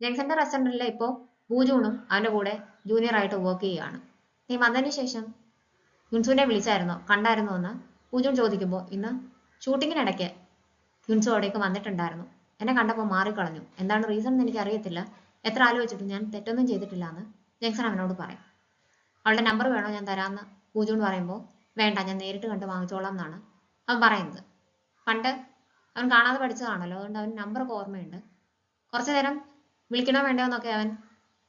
ജംഗ്ഷന്റെ റെസ്റ്റോറൻറ്റിൽ ഇപ്പോൾ ബൂജൂണും അവന്റെ കൂടെ ജൂനിയർ ആയിട്ട് വർക്ക് ചെയ്യുകയാണ്. നീ വന്നതിന് ശേഷം യുൻസുവിനെ വിളിച്ചായിരുന്നോ, കണ്ടായിരുന്നോ എന്ന് ബൂജൂൺ ചോദിക്കുമ്പോൾ ഇന്ന് ഷൂട്ടിങ്ങിനിടയ്ക്ക് യുൻസു അവിടേക്ക് വന്നിട്ടുണ്ടായിരുന്നു. എന്നെ കണ്ടപ്പോൾ മാറിക്കളഞ്ഞു. എന്താണ് റീസൺ എന്ന് എനിക്ക് അറിയത്തില്ല. എത്ര ആലോചിച്ചിട്ടും ഞാൻ തെറ്റൊന്നും ചെയ്തിട്ടില്ല എന്ന് ജംഗ്ഷൻ അവനോട് പറയും. അവളുടെ നമ്പർ വേണോ, ഞാൻ തരാമെന്ന് ബൂജൂൺ പറയുമ്പോൾ വേണ്ട, ഞാൻ നേരിട്ട് കണ്ട് വാങ്ങിച്ചോളാം എന്നാണ് അവൻ പറയുന്നത്. പണ്ട് അവൻ കാണാതെ പഠിച്ചതാണല്ലോ, അതുകൊണ്ട് അവൻ നമ്പറൊക്കെ ഓർമ്മയുണ്ട്. കുറച്ചു നേരം വിളിക്കണോ വേണ്ടോ എന്നൊക്കെ അവൻ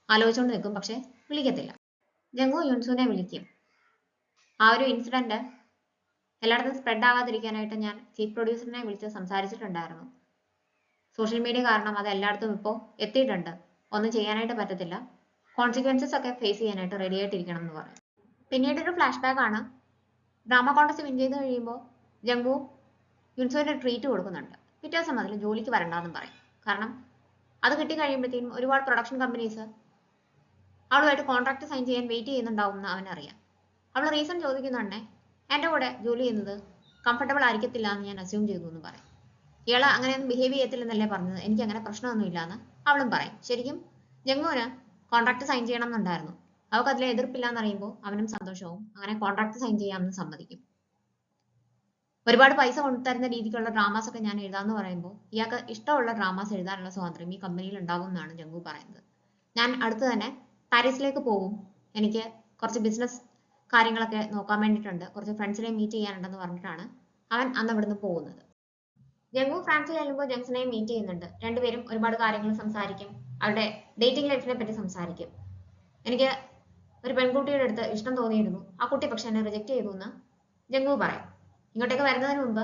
ആലോചിച്ചുകൊണ്ട് നിൽക്കും, പക്ഷെ വിളിക്കത്തില്ല. ജംഗു യുൻസുവിനെ വിളിക്കും. ആ ഒരു ഇൻസിഡന്റ് എല്ലായിടത്തും സ്പ്രെഡ് ആവാതിരിക്കാനായിട്ട് ഞാൻ ചീഫ് പ്രൊഡ്യൂസറിനെ വിളിച്ച് സംസാരിച്ചിട്ടുണ്ടായിരുന്നു. സോഷ്യൽ മീഡിയ കാരണം അത് എല്ലായിടത്തും ഇപ്പോൾ എത്തിയിട്ടുണ്ട്. ഒന്നും ചെയ്യാനായിട്ട് പറ്റത്തില്ല. കോൺസിക്വൻസസ് ഒക്കെ ഫേസ് ചെയ്യാനായിട്ട് റെഡി ആയിട്ടിരിക്കണം എന്ന് പറയും. പിന്നീട് ഒരു ഫ്ലാഷ് ബാക്ക് ആണ്. ഡ്രാമ കോൺടെസ്റ്റ് വിൻ ചെയ്ത് കഴിയുമ്പോൾ ജംഗു യുൻസുവിന് ട്രീറ്റ് കൊടുക്കുന്നുണ്ട്. പിറ്റേ ദിവസം മുതൽ ജോലിക്ക് വരണ്ടെന്നും പറയും. കാരണം അത് കിട്ടി കഴിയുമ്പോഴത്തേക്കും ഒരുപാട് പ്രൊഡക്ഷൻ കമ്പനീസ് അവളുമായിട്ട് കോൺട്രാക്ട് സൈൻ ചെയ്യാൻ വെയിറ്റ് ചെയ്യുന്നുണ്ടാവും എന്ന് അവനറിയാം. അവൾ റീസൺ ചോദിക്കുന്നുണ്ടേ എൻ്റെ കൂടെ ജോലി ചെയ്യുന്നത് കംഫർട്ടബിൾ ആയിരിക്കത്തില്ല എന്ന് ഞാൻ അസ്യൂം ചെയ്തു എന്ന് പറയും. ഇയാൾ അങ്ങനെയൊന്നും ബിഹേവ് ചെയ്യത്തില്ലെന്നല്ലേ പറഞ്ഞത്, എനിക്ക് അങ്ങനെ പ്രശ്നമൊന്നുമില്ല എന്ന് അവളും പറയും. ശരിക്കും ജംഗുവിന് കോൺട്രാക്ട് സൈൻ ചെയ്യണം എന്നുണ്ടായിരുന്നു. അവൾക്ക് അതിൽ എതിർപ്പില്ല എന്നറിയുമ്പോൾ അവനും സന്തോഷവും. അങ്ങനെ കോൺട്രാക്ട് സൈൻ ചെയ്യാമെന്ന് സമ്മതിക്കും. ഒരുപാട് പൈസ കൊണ്ടുതരുന്ന രീതിക്കുള്ള ഡ്രാമാസ് ഒക്കെ ഞാൻ എഴുതാമെന്ന് പറയുമ്പോൾ ഇയാൾക്ക് ഇഷ്ടമുള്ള ഡ്രാമാസ് എഴുതാനുള്ള സ്വാതന്ത്ര്യം ഈ കമ്പനിയിൽ ഉണ്ടാകും എന്നാണ് ജംഗു പറയുന്നത്. ഞാൻ അടുത്ത് തന്നെ പാരീസിലേക്ക് പോകും, എനിക്ക് കുറച്ച് ബിസിനസ് കാര്യങ്ങളൊക്കെ നോക്കാൻ വേണ്ടിയിട്ടുണ്ട്, കുറച്ച് ഫ്രണ്ട്സിനെ മീറ്റ് ചെയ്യാനുണ്ടെന്ന് പറഞ്ഞിട്ടാണ് അവൻ അന്ന് ഇവിടുന്ന് പോകുന്നത്. ജംഗു ഫ്രാൻസിൽ ചെല്ലുമ്പോൾ ജംഗ്ഷനെ മീറ്റ് ചെയ്യുന്നുണ്ട്. രണ്ടുപേരും ഒരുപാട് കാര്യങ്ങൾ സംസാരിക്കും. അവരുടെ ഡേറ്റിംഗ് ലൈഫിനെ പറ്റി സംസാരിക്കും. എനിക്ക് ഒരു പെൺകുട്ടിയുടെ അടുത്ത് ഇഷ്ടം തോന്നിയിരുന്നു, ആ കുട്ടി പക്ഷെ എന്നെ റിജക്ട് ചെയ്തു എന്ന് ജംഗു പറയും. ഇങ്ങോട്ടേക്ക് വരുന്നതിന് മുമ്പ്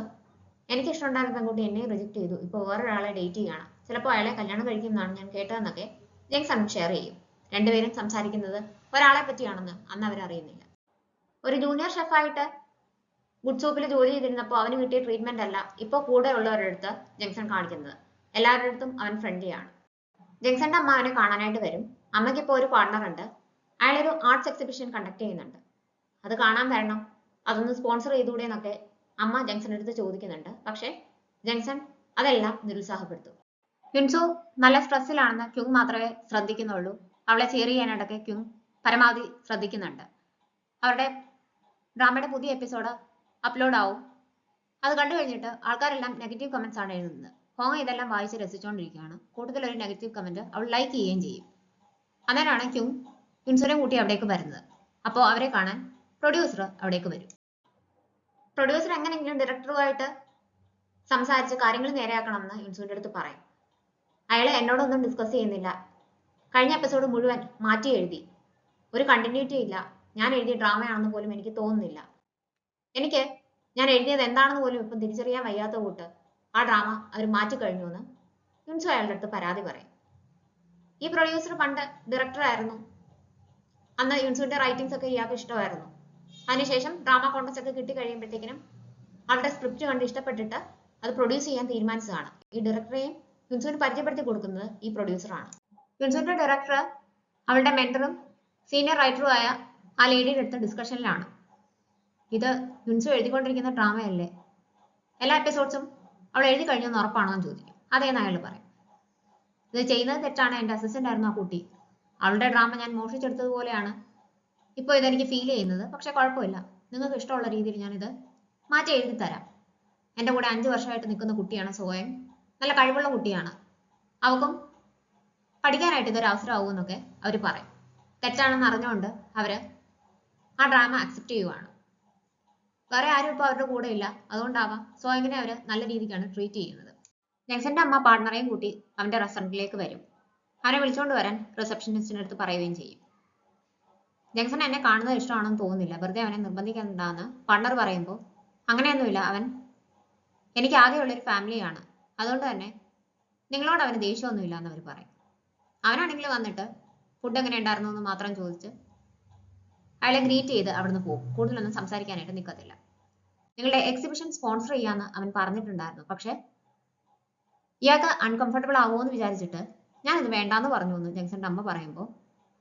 എനിക്ക് ഇഷ്ടമുണ്ടായിരുന്ന പെൺകുട്ടി എന്നെ റിജക്ട് ചെയ്തു, ഇപ്പോൾ വേറൊരാളെ ഡേറ്റ് ചെയ്യാണ്, ചിലപ്പോൾ അയാളെ കല്യാണം കഴിക്കുമെന്നാണ് ഞാൻ കേട്ടതെന്നൊക്കെ ജംഗ്സൺ ഷെയർ ചെയ്യും. രണ്ടുപേരും സംസാരിക്കുന്നത് ഒരാളെ പറ്റിയാണെന്ന് അന്ന് അവരറിയുന്നില്ല. ഒരു ജൂനിയർ ഷെഫായിട്ട് ഗുഡ് സോപ്പിൽ ജോലി ചെയ്തിരുന്നപ്പോൾ അവന് കിട്ടിയ ട്രീറ്റ്മെന്റ് അല്ല ഇപ്പോൾ കൂടെ ഉള്ളവരുടെ അടുത്ത് ജംഗ്സൺ കാണിക്കുന്നത്. എല്ലാവരുടെ അടുത്തും അവൻ ഫ്രണ്ട്ലിയാണ്. ജംഗ്സന്റെ അമ്മ അവനെ കാണാനായിട്ട് വരും. അമ്മയ്ക്ക് ഇപ്പോൾ ഒരു പാർട്ണർ ഉണ്ട്. അയാളൊരു ആർട്സ് എക്സിബിഷൻ കണ്ടക്ട് ചെയ്യുന്നുണ്ട്, അത് കാണാൻ വരണം, അതൊന്ന് സ്പോൺസർ ചെയ്തുകൂടെ എന്നൊക്കെ അമ്മ ജംഗ്സന്റെ അടുത്ത് ചോദിക്കുന്നുണ്ട്. പക്ഷെ ജംഗ്സൺ അതെല്ലാം നിരുത്സാഹപ്പെടുത്തും. യുൻസു നല്ല സ്ട്രെസ്സിലാണെന്ന് ക്യുങ് മാത്രമേ ശ്രദ്ധിക്കുന്നുള്ളൂ. അവളെ ചെയർ ചെയ്യാനായിട്ടൊക്കെ ക്യുങ് പരമാവധി ശ്രദ്ധിക്കുന്നുണ്ട്. അവരുടെ ഡ്രാമയുടെ പുതിയ എപ്പിസോഡ് അപ്ലോഡ് ആവും. അത് കണ്ടു കഴിഞ്ഞിട്ട് ആൾക്കാരെല്ലാം നെഗറ്റീവ് കമന്റ്സ് ആണ് എഴുതുന്നത്. ഹോങ് ഇതെല്ലാം വായിച്ച് രസിച്ചുകൊണ്ടിരിക്കുകയാണ്. കൂടുതൽ ഒരു നെഗറ്റീവ് കമന്റ് അവൾ ലൈക്ക് ചെയ്യുകയും ചെയ്യും. അന്നേരമാണ് ക്യുങ് യുൻസുനെ കൂട്ടി അവിടേക്ക് വരുന്നത്. അപ്പോൾ അവരെ കാണാൻ പ്രൊഡ്യൂസർ അവിടേക്ക് വരും. പ്രൊഡ്യൂസർ എങ്ങനെയെങ്കിലും ഡയറക്ടറുമായിട്ട് സംസാരിച്ച് കാര്യങ്ങൾ നേരെയാക്കണമെന്ന് യുൻസുവിന്റെ അടുത്ത് പറയും. അയാൾ എന്നോടൊന്നും ഡിസ്കസ് ചെയ്യുന്നില്ല, കഴിഞ്ഞ എപ്പിസോഡ് മുഴുവൻ മാറ്റി എഴുതി, ഒരു കണ്ടിന്യൂറ്റി ഇല്ല, ഞാൻ എഴുതിയ ഡ്രാമയാണെന്ന് പോലും എനിക്ക് തോന്നുന്നില്ല, എനിക്ക് ഞാൻ എഴുതിയത് എന്താണെന്ന് പോലും ഇപ്പം തിരിച്ചറിയാൻ വയ്യാത്ത കൂട്ട് ആ ഡ്രാമ അവർ മാറ്റി കഴിഞ്ഞു എന്ന് യുൻസു അയാളുടെ അടുത്ത് പരാതി പറയും. ഈ പ്രൊഡ്യൂസർ പണ്ട് ഡയറക്ടർ ആയിരുന്നു. അന്ന് യുൻസുവിന്റെ റൈറ്റിംഗ്സ് ഒക്കെ ഇയാൾക്ക് ഇഷ്ടമായിരുന്നു. അതിനുശേഷം ഡ്രാമ കോൺടെസ്റ്റ് ഒക്കെ കിട്ടി കഴിയുമ്പോഴത്തേക്കിനും അവരുടെ സ്ക്രിപ്റ്റ് കണ്ട് ഇഷ്ടപ്പെട്ടിട്ട് അത് പ്രൊഡ്യൂസ് ചെയ്യാൻ തീരുമാനിച്ചതാണ്. ഈ ഡയറക്ടറെയും യുൻസുവിന് പരിചയപ്പെടുത്തി കൊടുക്കുന്നത് ഈ പ്രൊഡ്യൂസറാണ്. യുൻസുവിന്റെ ഡയറക്ടർ അവളുടെ മെന്ററും സീനിയർ റൈറ്ററുമായ ആ ലേഡിയുടെ അടുത്ത് ഡിസ്കഷനിലാണ്. ഇത് യുൻസു എഴുതിക്കൊണ്ടിരിക്കുന്ന ഡ്രാമയല്ലേ, എല്ലാ എപ്പിസോഡ്സും അവൾ എഴുതി കഴിഞ്ഞെന്ന് ഉറപ്പാണോ എന്ന് ചോദിക്കും. അതേന്ന് അയാൾ പറയും. ഇത് ചെയ്യുന്നത് തെറ്റാണ്, എൻ്റെ അസിസ്റ്റന്റ് ആയിരുന്നു ആ കുട്ടി, അവളുടെ ഡ്രാമ ഞാൻ മോഷ്ടിച്ചെടുത്തതുപോലെയാണ് ഇപ്പോൾ ഇതെനിക്ക് ഫീൽ ചെയ്യുന്നത്. പക്ഷെ കുഴപ്പമില്ല, നിങ്ങൾക്ക് ഇഷ്ടമുള്ള രീതിയിൽ ഞാനിത് മാറ്റി എഴുതി തരാം. എൻ്റെ കൂടെ 5 വർഷമായിട്ട് നിൽക്കുന്ന കുട്ടിയാണ് സോയം, നല്ല കഴിവുള്ള കുട്ടിയാണ്, അവൾക്കും പഠിക്കാനായിട്ട് ഇതൊരു അവസരമാവും എന്നൊക്കെ അവർ പറയും. തെറ്റാണെന്ന് അറിഞ്ഞുകൊണ്ട് അവര് ആ ഡ്രാമ അക്സെപ്റ്റ് ചെയ്യുവാണ്. വേറെ ആരും ഇപ്പോൾ അവരുടെ കൂടെ ഇല്ല, അതുകൊണ്ടാവാം സോയങ്ങിനെ അവർ നല്ല രീതിക്കാണ് ട്രീറ്റ് ചെയ്യുന്നത്. ജംഗ്സന്റെ അമ്മ പാർട്ണറേയും കൂട്ടി അവന്റെ റെസ്റ്റോറൻറ്റിലേക്ക് വരും. അവനെ വിളിച്ചുകൊണ്ട് വരാൻ റിസപ്ഷനിസ്റ്റിന്റെ അടുത്ത് പറയുകയും ചെയ്യും. ജംഗ്സൺ എന്നെ കാണുന്നത് ഇഷ്ടമാണെന്ന് തോന്നുന്നില്ല, വെറുതെ അവനെ നിർബന്ധിക്കണ്ടെന്ന് പാർട്ണർ പറയുമ്പോൾ അങ്ങനെയൊന്നുമില്ല, അവൻ എനിക്ക് ആകെയുള്ളൊരു ഫാമിലിയാണ്, അതുകൊണ്ട് തന്നെ നിങ്ങളോട് അവന് ദേഷ്യമൊന്നുമില്ല എന്ന് അവർ പറയും. അവനാണെങ്കിൽ വന്നിട്ട് ഫുഡ് എങ്ങനെ ഉണ്ടായിരുന്നു എന്ന് മാത്രം ചോദിച്ച് അയാളെ ഗ്രീറ്റ് ചെയ്ത് അവിടുന്ന് പോകും. കൂടുതലൊന്നും സംസാരിക്കാനായിട്ട് നിൽക്കത്തില്ല. നിങ്ങളുടെ എക്സിബിഷൻ സ്പോൺസർ ചെയ്യാന്ന് അവൻ പറഞ്ഞിട്ടുണ്ടായിരുന്നു, പക്ഷെ ഇയാൾക്ക് അൺകംഫർട്ടബിൾ ആവുമോ എന്ന് വിചാരിച്ചിട്ട് ഞാനിത് വേണ്ടാന്ന് പറഞ്ഞു എന്ന് ജംഗ്സന്റെ അമ്മ പറയുമ്പോൾ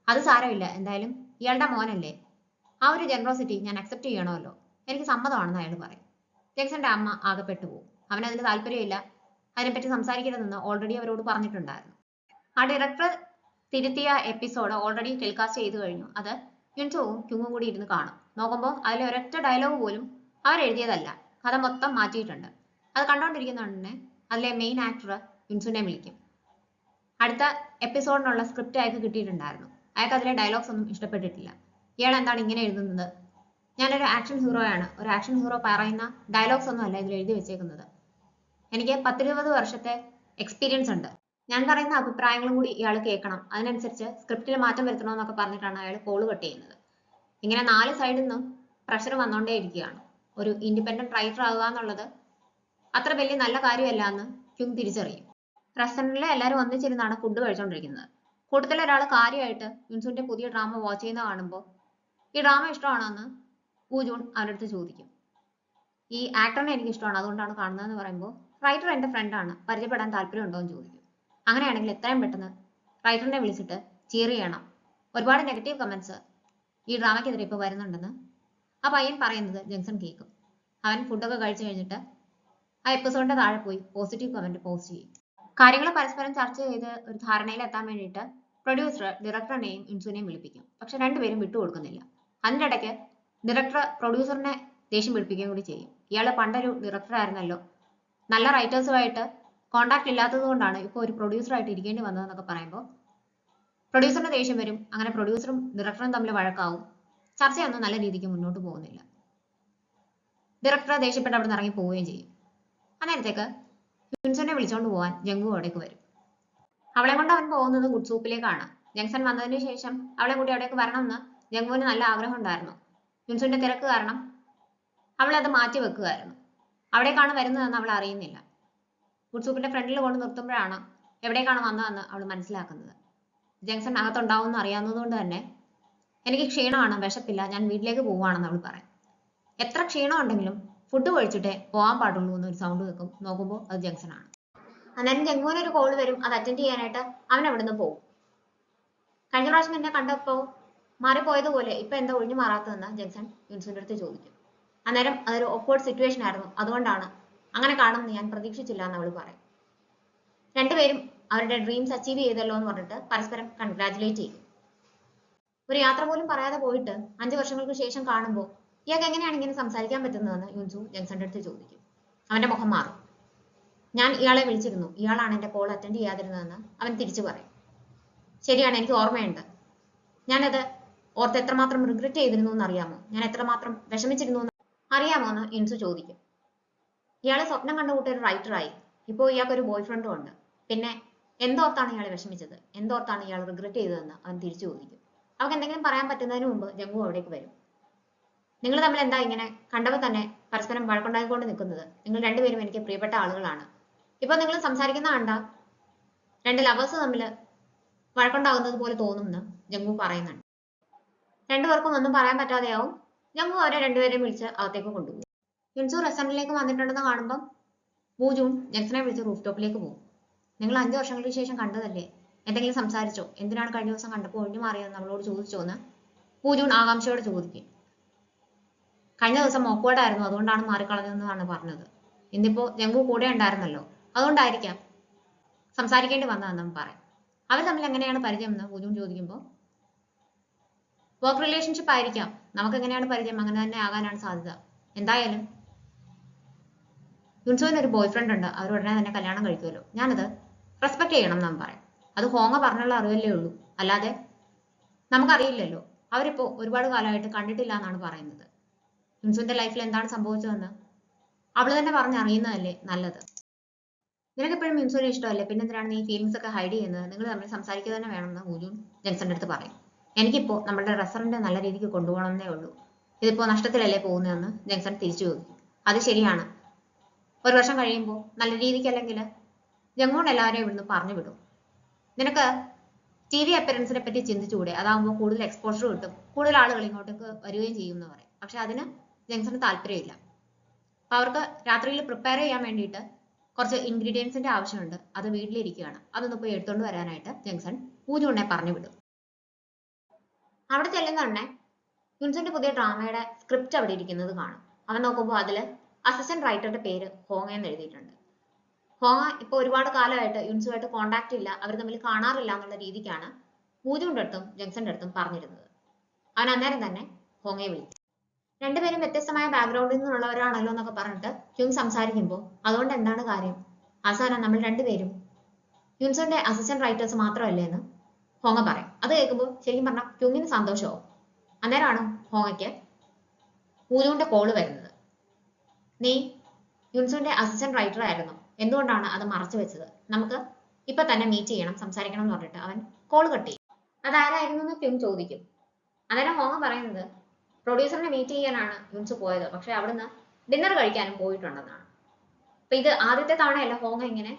അത് സാരമില്ല, എന്തായാലും ഇയാളുടെ മോനല്ലേ, ആ ഒരു ജനറോസിറ്റി ഞാൻ അക്സെപ്റ്റ് ചെയ്യണമല്ലോ, എനിക്ക് സമ്മതമാണെന്ന് അയാൾ പറയും. ജംഗ്സന്റെ അമ്മ ആകെ പെട്ടുപോകും. അവനതിന് താല്പര്യമില്ല, അതിനെപ്പറ്റി സംസാരിക്കരുതെന്ന് ഓൾറെഡി അവരോട് പറഞ്ഞിട്ടുണ്ടായിരുന്നു. ആ ഡയറക്ടർ തിരുത്തിയ എപ്പിസോഡ് ഓൾറെഡി ടെലികാസ്റ്റ് ചെയ്തു കഴിഞ്ഞു. അത് യുൻസോവും ക്യുങ്ങും കൂടി ഇരുന്ന് കാണും. നോക്കുമ്പോൾ അതിലെ ഒരൊറ്റ ഡയലോഗ് പോലും അവരെഴുതിയതല്ല, കഥ മൊത്തം മാറ്റിയിട്ടുണ്ട്. അത് കണ്ടോണ്ടിരിക്കുന്നതുകൊണ്ട് അതിലെ മെയിൻ ആക്ടർ യുൻസുനെ വിളിക്കും. അടുത്ത എപ്പിസോഡിനുള്ള സ്ക്രിപ്റ്റ് അയാൾക്ക് കിട്ടിയിട്ടുണ്ടായിരുന്നു. അയാൾക്ക് അതിലെ ഡയലോഗ്സ് ഒന്നും ഇഷ്ടപ്പെട്ടിട്ടില്ല. ഇയാൾ എന്താണ് ഇങ്ങനെ എഴുതുന്നത്, ഞാനൊരു ആക്ഷൻ ഹീറോയാണ്, ഒരു ആക്ഷൻ ഹീറോ പറയുന്ന ഡയലോഗ്സ് ഒന്നും അല്ല ഇതിൽ എഴുതി വെച്ചേക്കുന്നത്, എനിക്ക് 10-20 വർഷത്തെ എക്സ്പീരിയൻസ് ഉണ്ട്, ഞാൻ പറയുന്ന അഭിപ്രായങ്ങളും കൂടി ഇയാൾ കേൾക്കണം, അതിനനുസരിച്ച് സ്ക്രിപ്റ്റിൽ മാറ്റം വരുത്തണമെന്നൊക്കെ പറഞ്ഞിട്ടാണ് അയാൾ കോള് കട്ട് ചെയ്യുന്നത്. ഇങ്ങനെ 4 സൈഡിൽ നിന്നും പ്രഷർ വന്നുകൊണ്ടേ ഇരിക്കുകയാണ്. ഒരു ഇൻഡിപെൻഡന്റ് റൈറ്റർ ആകുക എന്നുള്ളത് അത്ര വലിയ നല്ല കാര്യമല്ല എന്ന് ക്യുങ് തിരിച്ചറിയും. റെസ്റ്റോറന്റിലെ എല്ലാവരും ഒന്നിച്ചിരുന്നാണ് ഫുഡ് കഴിച്ചുകൊണ്ടിരിക്കുന്നത്. കൂട്ടത്തിൽ ഒരാൾ കാര്യമായിട്ട് യുൻസുന്റെ പുതിയ ഡ്രാമ വാച്ച് ചെയ്യുന്ന കാണുമ്പോൾ ഈ ഡ്രാമ ഇഷ്ടമാണോ എന്ന് ഊജൂൺ അവരുടെ അടുത്ത് ചോദിക്കും. ഈ ആക്ടറിനെ എനിക്ക് ഇഷ്ടമാണ്, അതുകൊണ്ടാണ് കാണുന്നതെന്ന് പറയുമ്പോൾ റൈറ്റർ എൻ്റെ ഫ്രണ്ടാണ്, പരിചയപ്പെടാൻ താല്പര്യമുണ്ടോ എന്ന് ചോദിക്കും. അങ്ങനെയാണെങ്കിൽ എത്രയും പെട്ടെന്ന് റൈറ്ററിനെ വിളിച്ചിട്ട് ചീർ ചെയ്യണം, ഒരുപാട് നെഗറ്റീവ് കമന്റ്സ് ഈ ഡ്രാമയ്ക്കെതിരെ ഇപ്പോൾ വരുന്നുണ്ടെന്ന് ആ പയ്യൻ പറയുന്നത് ജംഗ്സൺ കേൾക്കും. അവൻ ഫുഡൊക്കെ കഴിച്ചു കഴിഞ്ഞിട്ട് ആ എപ്പിസോഡിന്റെ താഴെ പോയി പോസിറ്റീവ് കമന്റ് പോസ്റ്റ് ചെയ്യും. കാര്യങ്ങൾ പരസ്പരം ചർച്ച ചെയ്ത് ഒരു ധാരണയിൽ എത്താൻ വേണ്ടിയിട്ട് പ്രൊഡ്യൂസർ ഡയറക്ടറിനെയും യുൻസുനെയും വിളിപ്പിക്കും. പക്ഷെ രണ്ടുപേരും വിട്ടുകൊടുക്കുന്നില്ല. അതിൻ്റെ ഇടയ്ക്ക് ഡയറക്ടർ പ്രൊഡ്യൂസറിനെ ദേഷ്യം പിടിപ്പിക്കുകയും കൂടി ചെയ്യും. ഇയാൾ പണ്ടൊരു ഡയറക്ടർ ആയിരുന്നല്ലോ, നല്ല റൈറ്റേഴ്സുമായിട്ട് കോണ്ടാക്ട് ഇല്ലാത്തത് കൊണ്ടാണ് ഇപ്പോൾ ഒരു പ്രൊഡ്യൂസറായിട്ട് ഇരിക്കേണ്ടി വന്നതെന്നൊക്കെ പറയുമ്പോൾ പ്രൊഡ്യൂസറിന് ദേഷ്യം വരും. അങ്ങനെ പ്രൊഡ്യൂസറും ഡയറക്ടറും തമ്മിൽ വഴക്കാവും. ചർച്ചയൊന്നും നല്ല രീതിക്ക് മുന്നോട്ട് പോകുന്നില്ല. ഡയറക്ടർ ദേഷ്യപ്പെട്ട് അവിടെ നിന്ന് ഇറങ്ങി പോവുകയും ചെയ്യും. അന്നേരത്തേക്ക് യുൻസുനെ വിളിച്ചോണ്ട് പോകാൻ ജംഗു അവിടേക്ക് വരും. അവളെ കൊണ്ട് അവൻ പോകുന്നത് ഗുഡ് സൂപ്പിലേക്കാണ്. ജംഗ്ഷൻ വന്നതിന് ശേഷം അവളെ കൂടി അവിടേക്ക് വരണമെന്ന് ജംഗുവിന് നല്ല ആഗ്രഹം ഉണ്ടായിരുന്നു. യുൻസുന്റെ തിരക്ക് കാരണം അവൾ അത് മാറ്റി വെക്കുകയായിരുന്നു. അവിടേക്കാണ് വരുന്നതെന്ന് അവൾ അറിയുന്നില്ല. ഗുഡ് സൂപ്പിന്റെ ഫ്രണ്ടിൽ കൊണ്ട് നിർത്തുമ്പോഴാണ് എവിടേക്കാണ് വന്നതെന്ന് അവൾ മനസ്സിലാക്കുന്നത്. ജംഗ്ഷൻ അകത്തുണ്ടാവും എന്ന് അറിയാവുന്നതുകൊണ്ട് തന്നെ എനിക്ക് ക്ഷീണമാണ്, വിശപ്പില്ല, ഞാൻ വീട്ടിലേക്ക് പോവുകയാണെന്ന് അവൾ പറയും. എത്ര ക്ഷീണം ഉണ്ടെങ്കിലും ഫുഡ് കഴിച്ചിട്ടേ പോകാൻ പാടുള്ളൂ എന്നൊരു സൗണ്ട് കേൾക്കും. നോക്കുമ്പോൾ അത് ജംഗ്ഷനാണ്. അന്നേരം ജംഗുവിന് ഒരു കോൾ വരും. അത് അറ്റൻഡ് ചെയ്യാനായിട്ട് അവൻ അവിടുന്ന് പോകും. കഴിഞ്ഞ പ്രാവശ്യം എന്നെ കണ്ടപ്പോൾ മാറിപ്പോയതുപോലെ ഇപ്പൊ എന്താ ഒഴിഞ്ഞു മാറാത്തതെന്ന് ജംഗ്ഷൻ യുൻസുന്റെ അടുത്ത് ചോദിക്കും. അന്നേരം അതൊരു ഓക്വേർഡ് സിറ്റുവേഷൻ ആയിരുന്നു, അതുകൊണ്ടാണ്, അങ്ങനെ കാണുമെന്ന് ഞാൻ പ്രതീക്ഷിച്ചില്ല എന്ന് അവൾ പറയും. രണ്ടുപേരും അവരുടെ ഡ്രീംസ് അച്ചീവ് ചെയ്തല്ലോ എന്ന് പറഞ്ഞിട്ട് പരസ്പരം കൺഗ്രാറ്റുലേറ്റ് ചെയ്യും. ഒരു യാത്ര പോലും പറയാതെ പോയിട്ട് 5 വർഷങ്ങൾക്ക് ശേഷം കാണുമ്പോൾ ഇയാൾക്ക് എങ്ങനെയാണ് ഇങ്ങനെ സംസാരിക്കാൻ പറ്റുന്നതെന്ന് യുൻസു ജംഗ്ഷന്റെ അടുത്ത് ചോദിക്കും. അവന്റെ മുഖം മാറും. ഞാൻ ഇയാളെ വിളിച്ചിരുന്നു, ഇയാളാണ് എന്റെ കോൾ അറ്റൻഡ് ചെയ്യാതിരുന്നതെന്ന് അവൻ തിരിച്ചു പറയും. ശരിയാണ്, എനിക്ക് ഓർമ്മയുണ്ട്, ഞാനത് ഓർത്ത് എത്രമാത്രം റിഗ്രറ്റ് ചെയ്തിരുന്നു എന്ന് അറിയാമോ, ഞാൻ എത്രമാത്രം വിഷമിച്ചിരുന്നു എന്ന് അറിയാമോ എന്ന് യുൻസു ചോദിക്കും. ഇയാളെ സ്വപ്നം കണ്ട കൂട്ടി ഒരു റൈറ്ററായി, ഇപ്പോൾ ഇയാൾക്കൊരു ബോയ് ഫ്രണ്ടും ഉണ്ട്, പിന്നെ എന്തോർത്താണ് ഇയാളെ വിഷമിച്ചത്, എന്തോർത്താണ് ഇയാൾ റിഗ്രറ്റ് ചെയ്തതെന്ന് അവൻ തിരിച്ചു ചോദിക്കും. അവർക്ക് എന്തെങ്കിലും പറയാൻ പറ്റുന്നതിന് മുമ്പ് ജംഗു അവിടേക്ക് വരും. നിങ്ങൾ തമ്മിൽ എന്താ ഇങ്ങനെ കണ്ടപ്പോൾ തന്നെ പരസ്പരം വഴക്കുണ്ടാക്കിക്കൊണ്ട് നിൽക്കുന്നത്, നിങ്ങൾ രണ്ടുപേരും എനിക്ക് പ്രിയപ്പെട്ട ആളുകളാണ്, ഇപ്പൊ നിങ്ങൾ സംസാരിക്കുന്ന കണ്ട 2 ലവേഴ്സ് തമ്മിൽ വഴക്കുണ്ടാകുന്നത് പോലെ തോന്നുമെന്ന് ജംഗു പറയുന്നുണ്ട്. രണ്ടുപേർക്കും ഒന്നും പറയാൻ പറ്റാതെയാവും. ജംഗു അവരെ രണ്ടുപേരെയും വിളിച്ച് അകത്തേക്ക് കൊണ്ടുപോകും. യുൻസു റെസ്റ്റോറന്റിലേക്ക് വന്നിട്ടുണ്ടെന്ന് കാണുമ്പോൾ വൂജൂൺ ജംഗ്ഷനെ വിളിച്ച് റൂഫ് ടോപ്പിലേക്ക് പോകും. നിങ്ങൾ 5 വർഷങ്ങൾക്ക് ശേഷം കണ്ടതല്ലേ, എന്തെങ്കിലും സംസാരിച്ചോ, എന്തിനാണ് കഴിഞ്ഞ ദിവസം കണ്ടപ്പോൾ ഒഴിഞ്ഞു മാറിയെന്ന് നമ്മളോട് ചോദിച്ചോ എന്ന് വൂജൂൺ ആകാംക്ഷയോട് ചോദിക്കും. കഴിഞ്ഞ ദിവസം മോക്കോടായിരുന്നു, അതുകൊണ്ടാണ് മാറിക്കളഞ്ഞതെന്നാണ് പറഞ്ഞത്. ഇന്നിപ്പോ ജംഗു കൂടെ ഉണ്ടായിരുന്നല്ലോ, അതുകൊണ്ടായിരിക്കാം സംസാരിക്കേണ്ടി വന്നതെന്നും പറയും. അവർ തമ്മിൽ എങ്ങനെയാണ് പരിചയം എന്ന് വൂജൂൺ ചോദിക്കുമ്പോൾ വർക്ക് റിലേഷൻഷിപ്പ് ആയിരിക്കാം, നമുക്ക് എങ്ങനെയാണ് പരിചയം അങ്ങനെ തന്നെ ആകാനാണ് സാധ്യത. എന്തായാലും യുൻസുവിന് ഒരു ബോയ് ഫ്രണ്ട് ഉണ്ട്, അവർ ഉടനെ തന്നെ കല്യാണം കഴിക്കുമല്ലോ, ഞാനത് റെസ്പെക്ട് ചെയ്യണം എന്നും പറയും. അത് ഹോങ്ങ പറഞ്ഞുള്ള അറിവല്ലേ ഉള്ളൂ, അല്ലാതെ നമുക്കറിയില്ലല്ലോ, അവരിപ്പോ ഒരുപാട് കാലമായിട്ട് കണ്ടിട്ടില്ല എന്നാണ് പറയുന്നത്. യുൻസുവിന്റെ ലൈഫിൽ എന്താണ് സംഭവിച്ചതെന്ന് അവള് തന്നെ പറഞ്ഞറിയുന്നതല്ലേ നല്ലത്. നിനക്ക് എപ്പോഴും യുൻസുവിനെ ഇഷ്ടമല്ലേ, പിന്നെ എന്തിനാണ് നീ ഫീലിംഗ്സ് ഒക്കെ ഹൈഡ് ചെയ്യുന്നത്, നിങ്ങൾ തമ്മിൽ സംസാരിക്കുക തന്നെ വേണമെന്ന് വൂജൂൺ ജംഗ്ഷന്റെ അടുത്ത് പറയും. എനിക്കിപ്പോ നമ്മുടെ റെസ്റ്റോറന്റ് നല്ല രീതിക്ക് കൊണ്ടുപോകണമെന്നേ ഉള്ളൂ, ഇതിപ്പോ നഷ്ടത്തിലല്ലേ പോകുന്നതെന്ന് ജംഗ്ഷൻ തിരിച്ചു ചോദിക്കും. അത് ശരിയാണ്, 1 വർഷം കഴിയുമ്പോൾ നല്ല രീതിക്ക് അല്ലെങ്കിൽ ജംഗൂൺ എല്ലാവരെയും ഇവിടുന്ന് പറഞ്ഞു വിടും. നിനക്ക് TV അപ്പിയറൻസിനെ പറ്റി ചിന്തിച്ചുകൂടെ, അതാകുമ്പോൾ കൂടുതൽ എക്സ്പോഷർ കിട്ടും, കൂടുതൽ ആളുകൾ ഇങ്ങോട്ടേക്ക് വരികയും ചെയ്യും എന്ന് പറയും. പക്ഷെ അതിന് ജംഗ്ഷന് താല്പര്യമില്ല. അപ്പൊ അവർക്ക് രാത്രിയിൽ പ്രിപ്പയർ ചെയ്യാൻ വേണ്ടിയിട്ട് കുറച്ച് ഇൻഗ്രീഡിയൻസിന്റെ ആവശ്യമുണ്ട്, അത് വീട്ടിലിരിക്കുകയാണ്, അതൊന്ന് പോയി എടുത്തുകൊണ്ട് വരാനായിട്ട് ജംഗ്ഷൻ വൂജൂണിനെ പറഞ്ഞു വിടും. അവിടെ ചെല്ലുന്ന തന്നെ യുൻസുന്റെ പുതിയ ഡ്രാമയുടെ സ്ക്രിപ്റ്റ് അവിടെ ഇരിക്കുന്നത് കാണും. അവൻ നോക്കുമ്പോൾ അതിൽ അസിസ്റ്റന്റ് റൈറ്ററുടെ പേര് ഹോങ് എന്ന് എഴുതിയിട്ടുണ്ട്. ഹോങ്ങ ഇപ്പോൾ ഒരുപാട് കാലമായിട്ട് യുൻസുമായിട്ട് കോണ്ടാക്ട് ഇല്ല, അവർ തമ്മിൽ കാണാറില്ല എന്നുള്ള രീതിക്കാണ് പൂജുവിന്റെ അടുത്തും ജംഗ്സന്റെ അടുത്തും പറഞ്ഞിരുന്നത്. അവൻ അന്നേരം തന്നെ ഹോങ്ങയെ വിളിച്ചു. രണ്ടുപേരും വ്യത്യസ്തമായ ബാക്ക്ഗ്രൗണ്ടിൽ നിന്നുള്ളവരാണല്ലോ എന്നൊക്കെ പറഞ്ഞിട്ട് ഹ്യൂങ് സംസാരിക്കുമ്പോൾ അതുകൊണ്ട് എന്താണ് കാര്യം, അവസാനം നമ്മൾ രണ്ടുപേരും യുൻസുന്റെ അസിസ്റ്റന്റ് റൈറ്റേഴ്സ് മാത്രമല്ലേ എന്ന് ഹോങ്ങ പറയും. അത് കേൾക്കുമ്പോൾ ശരിക്കും പറഞ്ഞാൽ ഹ്യൂങ്ങിന് സന്തോഷമാവും. അന്നേരമാണ് ഹോങ്ങയ്ക്ക് പൂജുവിന്റെ കോള് വരുന്നത്. നീ യുൻസുന്റെ അസിസ്റ്റന്റ് റൈറ്റർ ആയിരുന്നു, എന്തുകൊണ്ടാണ് അത് മറച്ചു വെച്ചത്, നമുക്ക് ഇപ്പൊ തന്നെ മീറ്റ് ചെയ്യണം, സംസാരിക്കണം എന്ന് പറഞ്ഞിട്ട് അവൻ കോൾ കട്ട് ചെയ്യും. അതാരായിരുന്നു എന്ന് ഹ്യൂങ് ചോദിക്കും. അന്നേരം ഹോങ്ങ പറയുന്നത് പ്രൊഡ്യൂസറിനെ മീറ്റ് ചെയ്യാനാണ് യുൻസ് പോയത്, പക്ഷെ അവിടുന്ന് ഡിന്നർ കഴിക്കാനും പോയിട്ടുണ്ടെന്നാണ്. അപ്പൊ ഇത് ആദ്യത്തെ തവണയല്ല ഹോങ്ങ ഇങ്ങനെ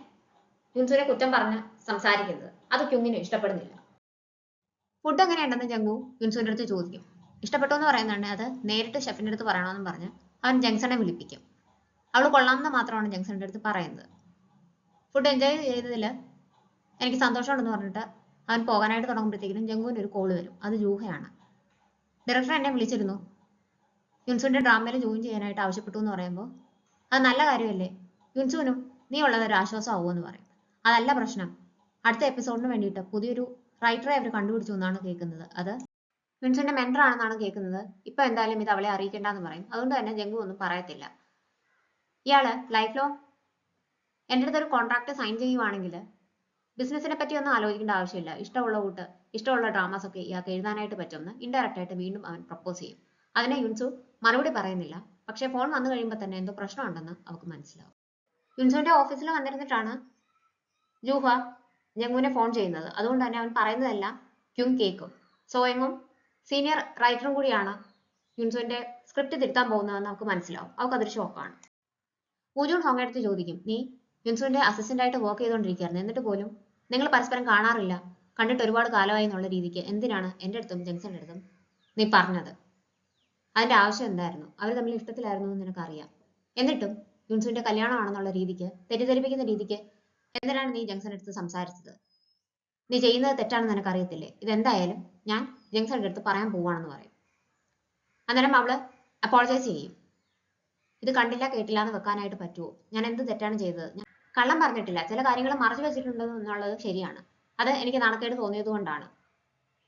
യുൻസുനെ കുറ്റം പറഞ്ഞ് സംസാരിക്കുന്നത്. അത് ഹ്യൂങ്ങിന് ഇഷ്ടപ്പെടുന്നില്ല. ഫുഡ് എങ്ങനെയുണ്ടെന്ന് ജംഗു യുൻസുവിന്റെ അടുത്ത് ചോദിക്കും. ഇഷ്ടപ്പെട്ടു എന്ന് പറയുന്നുണ്ട്. അത് നേരിട്ട് ഷെഫിന്റെ അടുത്ത് പറയണമെന്നും പറഞ്ഞ് അവൻ ജംഗ്സനെ വിളിപ്പിക്കും. അവൾ കൊള്ളാമെന്ന് മാത്രമാണ് ജംഗ്സന്റെ അടുത്ത് പറയുന്നത്. ഫുഡ് എൻജോയ് ചെയ്തതിൽ എനിക്ക് സന്തോഷമുണ്ടെന്ന് പറഞ്ഞിട്ട് അവൻ പോകാനായിട്ട് തുടങ്ങുമ്പോഴത്തേക്കും ജംഗുവിന് ഒരു കോള് വരും. അത് ജൂഹയാണ്. ഡയറക്ടർ എന്നെ വിളിച്ചിരുന്നു, യുൻസുവിന്റെ ഡ്രാമയിൽ ജോയിൻ ചെയ്യാനായിട്ട് ആവശ്യപ്പെട്ടു എന്ന് പറയുമ്പോൾ അത് നല്ല കാര്യമല്ലേ, യുൻസുവിനും നീ ഉള്ളത് ഒരു ആശ്വാസമാവുമെന്ന് പറയും. അതല്ല പ്രശ്നം, അടുത്ത എപ്പിസോഡിന് വേണ്ടിയിട്ട് പുതിയൊരു റൈറ്ററെ അവർ കണ്ടുപിടിച്ചു എന്നാണ് കേൾക്കുന്നത്. അത് യുൻസുവിന്റെ മെന്റർ ആണെന്നാണ് കേൾക്കുന്നത്. ഇപ്പൊ എന്തായാലും ഇത് അവളെ അറിയിക്കേണ്ടെന്ന് പറയും. അതുകൊണ്ട് തന്നെ ജംഗു ഒന്നും പറയത്തില്ല. ഇയാള് ലൈഫ് ലോങ് എൻ്റെ അടുത്തൊരു കോൺട്രാക്ട് സൈൻ ചെയ്യുവാണെങ്കിൽ ബിസിനസിനെ പറ്റി ഒന്നും ആലോചിക്കേണ്ട ആവശ്യമില്ല, ഇഷ്ടമുള്ള കൂട്ട് ഇഷ്ടമുള്ള ഡ്രാമാസ് ഒക്കെ ഇയാൾക്ക് എഴുതാനായിട്ട് പറ്റുമെന്ന് ഇൻഡയറക്റ്റ് ആയിട്ട് വീണ്ടും അവൻ പ്രപ്പോസ് ചെയ്യും. അതിനെ യുൻസു മറുപടി പറയുന്നില്ല. പക്ഷെ ഫോൺ വന്നു കഴിയുമ്പോൾ തന്നെ എന്തോ പ്രശ്നമുണ്ടെന്ന് അവൾക്ക് മനസ്സിലാവും. യുൻസുവിന്റെ ഓഫീസിൽ വന്നിരുന്നിട്ടാണ് ജൂഹ ജംഗുവിനെ ഫോൺ ചെയ്യുന്നത്. അതുകൊണ്ട് തന്നെ അവൻ പറയുന്നതെല്ലാം ഹ്യൂങ് കേൾക്കും. സോയങ്ങും സീനിയർ റൈറ്ററും കൂടിയാണ് യുൻസുവിന്റെ സ്ക്രിപ്റ്റ് തിരുത്താൻ പോകുന്നതെന്ന് അവൾക്ക് മനസ്സിലാവും. അവൾക്ക് അതൊരു ഷോക്കാണ്. പൂജുൻ ഹോങ്ങടുത്ത് ചോദിക്കും, നീ യുൻസുവിന്റെ അസിസ്റ്റന്റ് ആയിട്ട് വർക്ക് ചെയ്തുകൊണ്ടിരിക്കുകയായിരുന്നു, എന്നിട്ട് പോലും നിങ്ങൾ പരസ്പരം കാണാറില്ല, കണ്ടിട്ട് ഒരുപാട് കാലമായി എന്നുള്ള രീതിക്ക് എന്തിനാണ് എൻ്റെ അടുത്തും ജംഗ്സന്റെ അടുത്തും നീ പറഞ്ഞത്, അതിന്റെ ആവശ്യം എന്തായിരുന്നു, അവർ തമ്മിൽ ഇഷ്ടത്തിലായിരുന്നു എന്ന് നിനക്കറിയാം, എന്നിട്ടും യുൻസുവിന്റെ കല്യാണമാണെന്നുള്ള രീതിക്ക് തെറ്റിദ്ധരിപ്പിക്കുന്ന രീതിക്ക് എന്തിനാണ് നീ ജംഗ്സന്റെ അടുത്ത് സംസാരിച്ചത്, നീ ചെയ്യുന്നത് തെറ്റാണെന്ന് നിനക്കറിയത്തില്ലേ, ഇതെന്തായാലും ഞാൻ ജംഗ്സന്റെ അടുത്ത് പറയാൻ പോവാണെന്ന് പറയും. അന്നേരം അവള് അപ്പോളജൈസ് ചെയ്യും. ഇത് കണ്ടില്ല കേട്ടില്ല എന്ന് വെക്കാനായിട്ട് പറ്റുമോ, ഞാൻ എന്ത് തെറ്റാണ് ചെയ്തത്, ഞാൻ കള്ളം പറഞ്ഞിട്ടില്ല, ചില കാര്യങ്ങൾ മറച്ചു വെച്ചിട്ടുണ്ട് എന്നുള്ളത് ശരിയാണ്, അത് എനിക്ക് നാണക്കേട് തോന്നിയത് കൊണ്ടാണ്,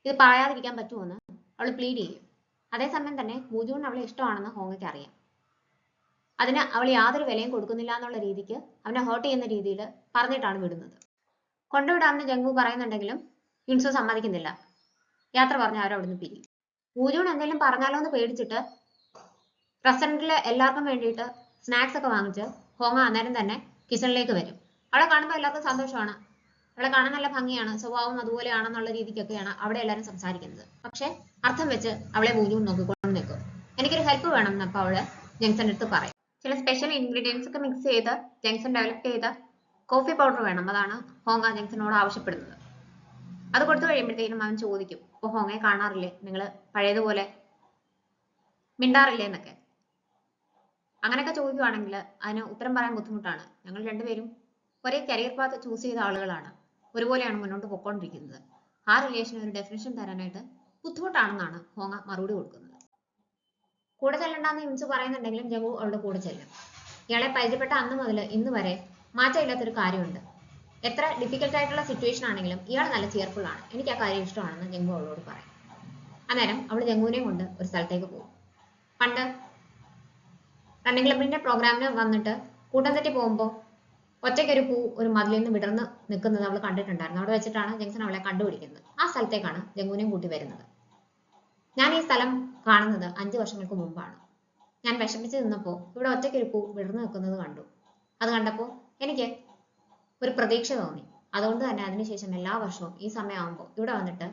ഇത് പറയാതിരിക്കാൻ പറ്റുമോ എന്ന് അവൾ പ്ലീഡ് ചെയ്യും. അതേസമയം തന്നെ ബൂജുവിന് അവളെ ഇഷ്ടമാണെന്ന് ഹോങ്ങയ്ക്ക് അറിയാം. അതിന് അവൾ യാതൊരു വിലയും കൊടുക്കുന്നില്ല എന്നുള്ള രീതിക്ക് അവനെ ഹേർട്ട് ചെയ്യുന്ന രീതിയിൽ പറഞ്ഞിട്ടാണ് വിടുന്നത്. കൊണ്ടുവിടാമെന്ന് ജംഗു പറയുന്നുണ്ടെങ്കിലും യുൻസു സമ്മതിക്കുന്നില്ല. യാത്ര പറഞ്ഞ് അവരവിടുന്ന് പിരിയും. ബൂജുവിൻ എന്തെങ്കിലും പറഞ്ഞാലോ എന്ന് പേടിച്ചിട്ട് റെസ്റ്റോറൻറ്റിൽ എല്ലാവർക്കും വേണ്ടിയിട്ട് സ്നാക്സ് ഒക്കെ വാങ്ങിച്ച് ഹോങ്ങ അന്നേരം തന്നെ കിച്ചണിലേക്ക് വരും. അവളെ കാണുമ്പോൾ എല്ലാവർക്കും സന്തോഷമാണ്, അവളെ കാണാൻ നല്ല ഭംഗിയാണ്, സ്വഭാവം അതുപോലെയാണെന്നുള്ള രീതിക്കൊക്കെയാണ് അവിടെ എല്ലാവരും സംസാരിക്കുന്നത്. പക്ഷെ അർത്ഥം വെച്ച് അവളെ ബൂജുവിൻ നോക്കിക്കൊണ്ട് നിൽക്കും. എനിക്കൊരു ഹെൽപ്പ് വേണം എന്നപ്പോൾ അവള് ജംഗ്സന്റെ അടുത്ത് പറയും. ചില സ്പെഷ്യൽ ഇൻഗ്രീഡിയൻസ് ഒക്കെ മിക്സ് ചെയ്ത് ജംഗ്സൺ ഡെവലപ്പ് ചെയ്ത കോഫി പൗഡർ വേണം, അതാണ് ഹോങ്ങ ജംഗ്സനോട് ആവശ്യപ്പെടുന്നത്. അത് കൊടുത്തു കഴിയുമ്പോഴത്തേക്കും അവൻ ചോദിക്കും, ഇപ്പോൾ ഹോങ്ങയെ കാണാറില്ലേ, നിങ്ങൾ പഴയതുപോലെ മിണ്ടാറില്ലേ എന്നൊക്കെ. അങ്ങനെയൊക്കെ ചോദിക്കുവാണെങ്കിൽ അതിന് ഉത്തരം പറയാൻ ബുദ്ധിമുട്ടാണ്. ഞങ്ങൾ രണ്ടുപേരും ഒരേ കരിയർ പാത്ത് ചൂസ് ചെയ്ത ആളുകളാണ്, ഒരുപോലെയാണ് മുന്നോട്ട് പോയിക്കൊണ്ടിരിക്കുന്നത്, ആ റിലേഷന് ഒരു ഡെഫിനേഷൻ തരാനായിട്ട് ബുദ്ധിമുട്ടാണെന്നാണ് ഹോങ്ങ മറുപടി കൊടുക്കുന്നത്. കൂടെ ചെല്ലണ്ടെന്ന് യുൻസു പറയുന്നുണ്ടെങ്കിലും ജംഗു അവളുടെ കൂടെ ചെല്ലും. ഇയാളെ പരിചയപ്പെട്ട അന്ന് മുതൽ ഇന്ന് വരെ മാറ്റമില്ലാത്തൊരു കാര്യമുണ്ട്, എത്ര ഡിഫിക്കൽട്ട് ആയിട്ടുള്ള സിറ്റുവേഷൻ ആണെങ്കിലും ഇയാൾ നല്ല ചിയർഫുൾ ആണ്, എനിക്ക് ആ കാര്യം ഇഷ്ടമാണെന്ന് ജംഗു അവളോട് പറയും. അന്നേരം അവൾ ജംഗുവിനെയും കൊണ്ട് ഒരു സ്ഥലത്തേക്ക് പോകും. പണ്ട് റണ്ണിംഗ് ക്ലബിന്റെ പ്രോഗ്രാമിന് വന്നിട്ട് കൂട്ടം തെറ്റി പോകുമ്പോൾ ഒറ്റയ്ക്കൊരു പൂ ഒരു മതിലിൽ നിന്ന് വിടർന്ന് നിൽക്കുന്നത് അവൾ കണ്ടിട്ടുണ്ടായിരുന്നു. അവിടെ വെച്ചിട്ടാണ് ജംഗ്സൺ അവളെ കണ്ടുപിടിക്കുന്നത്. ആ സ്ഥലത്തേക്കാണ് ജംഗുവിനെയും കൂട്ടി വരുന്നത്. ഞാൻ ഈ സ്ഥലം കാണുന്നത് 5 വർഷങ്ങൾക്ക് മുമ്പാണ്. ഞാൻ വിഷമിച്ച് നിന്നപ്പോൾ ഇവിടെ ഒറ്റയ്ക്കൊരു പൂ വിടർന്നു നിൽക്കുന്നത് കണ്ടു. അത് കണ്ടപ്പോൾ എനിക്ക് ഒരു പ്രതീക്ഷ തോന്നി. അതുകൊണ്ട് തന്നെ അതിനുശേഷം എല്ലാ വർഷവും ഈ സമയമാകുമ്പോൾ ഇവിടെ വന്നിട്ട്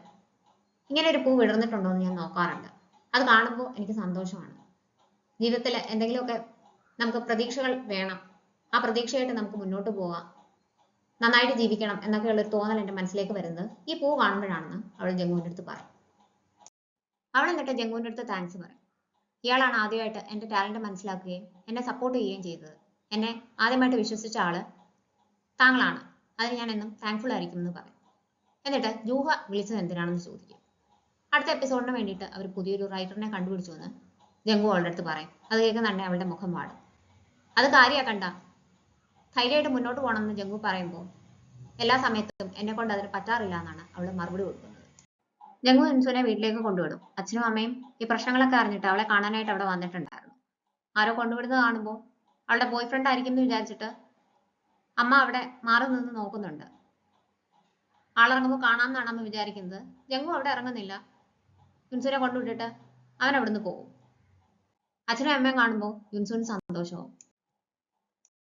ഇങ്ങനെ ഒരു പൂ വിടർന്നിട്ടുണ്ടോ എന്ന് ഞാൻ നോക്കാറുണ്ട്. അത് കാണുമ്പോൾ എനിക്ക് സന്തോഷമാണ്. ജീവിതത്തിൽ എന്തെങ്കിലുമൊക്കെ നമുക്ക് പ്രതീക്ഷകൾ വേണം, ആ പ്രതീക്ഷയായിട്ട് നമുക്ക് മുന്നോട്ട് പോകാം, നന്നായിട്ട് ജീവിക്കണം എന്നൊക്കെയുള്ളൊരു തോന്നൽ എൻ്റെ മനസ്സിലേക്ക് വരുന്നത് ഈ പൂ കാണുമ്പോഴാണെന്ന് അവൾ ജംഗുവിൻ്റെ അടുത്ത് പറയും. അവൾ എന്നിട്ട് ജംഗുവിൻ്റെ അടുത്ത് താങ്ക്സ് പറയും. ഇയാളാണ് ആദ്യമായിട്ട് എൻ്റെ ടാലന്റ് മനസ്സിലാക്കുകയും എന്നെ സപ്പോർട്ട് ചെയ്യുകയും ചെയ്തത്, എന്നെ ആദ്യമായിട്ട് വിശ്വസിച്ച ആള് താങ്കളാണ്, അതിന് ഞാൻ എന്നും താങ്ക്ഫുൾ ആയിരിക്കും എന്ന് പറയും. എന്നിട്ട് ജൂഹ വിളിച്ചത് എന്തിനാണെന്ന് ചോദിക്കും. അടുത്ത എപ്പിസോഡിന് വേണ്ടിയിട്ട് അവർ പുതിയൊരു റൈറ്ററിനെ കണ്ടുപിടിച്ചു എന്ന് ജംഗു അവളുടെ അടുത്ത് പറയും. അത് കേൾക്കുന്ന തന്നെ അവളുടെ മുഖം വാടും. അത് കാര്യമാക്കണ്ട, ധൈര്യമായിട്ട് മുന്നോട്ട് പോകണമെന്ന് ജംഗു പറയുമ്പോൾ എല്ലാ സമയത്തും എന്നെ കൊണ്ട് അതിന് പറ്റാറില്ല എന്നാണ് അവൾ മറുപടി കൊടുക്കുന്നത്. ജംഗു യുൻസുവിനെ വീട്ടിലേക്ക് കൊണ്ടുവിടും. അച്ഛനും അമ്മയും ഈ പ്രശ്നങ്ങളൊക്കെ അറിഞ്ഞിട്ട് അവളെ കാണാനായിട്ട് അവിടെ വന്നിട്ടുണ്ടായിരുന്നു. ആരോ കൊണ്ടുവിടുന്നത് കാണുമ്പോൾ അവളുടെ ബോയ് ഫ്രണ്ട് ആയിരിക്കും എന്ന് വിചാരിച്ചിട്ട് അമ്മ അവിടെ മാറി നിന്ന് നോക്കുന്നുണ്ട്. ആളിറങ്ങുമ്പോൾ കാണാമെന്നാണ് അമ്മ വിചാരിക്കുന്നത്. ജംഗു അവിടെ ഇറങ്ങുന്നില്ല. യുൻസുവിനെ കൊണ്ടുവിട്ടിട്ട് അവൻ അവിടുന്ന് പോകും. അച്ഛനും അമ്മയും കാണുമ്പോൾ യുൻസുവിന് സന്തോഷവും.